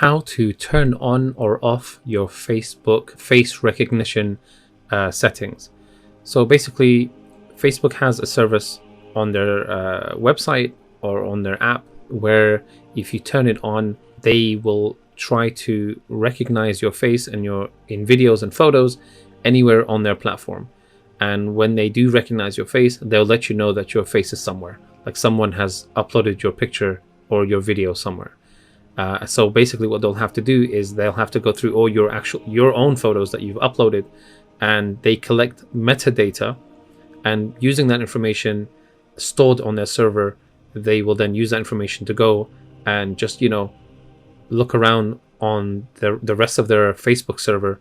how to turn on or off your Facebook face recognition settings. So basically, Facebook has a service on their website or on their app where if you turn it on, they will try to recognize your face and in videos and photos anywhere on their platform. And when they do recognize your face, they'll let you know that your face is somewhere, like someone has uploaded your picture or your video somewhere. So basically what they'll have to do is they'll have to go through all your own photos that you've uploaded, and they collect metadata, and using that information stored on their server, they will then use that information to go and just, look around on the rest of their Facebook server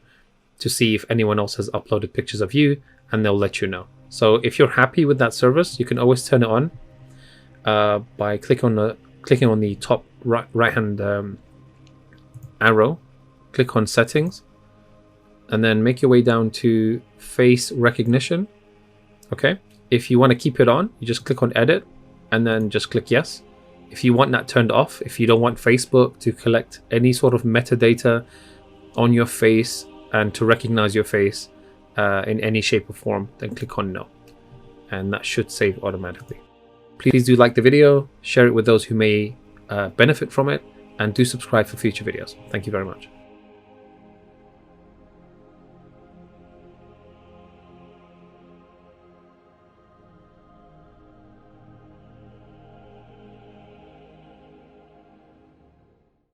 to see if anyone else has uploaded pictures of you, and they'll let you know. So if you're happy with that service, you can always turn it on by clicking on the top right hand arrow, click on settings, and then make your way down to face recognition. Okay, if you want to keep it on, you just click on edit and then just click yes. If you want that turned off, if you don't want Facebook to collect any sort of metadata on your face and to recognize your face in any shape or form, then click on no, and that should save automatically. Please do like the video, share it with those who may benefit from it, and do subscribe for future videos. Thank you very much.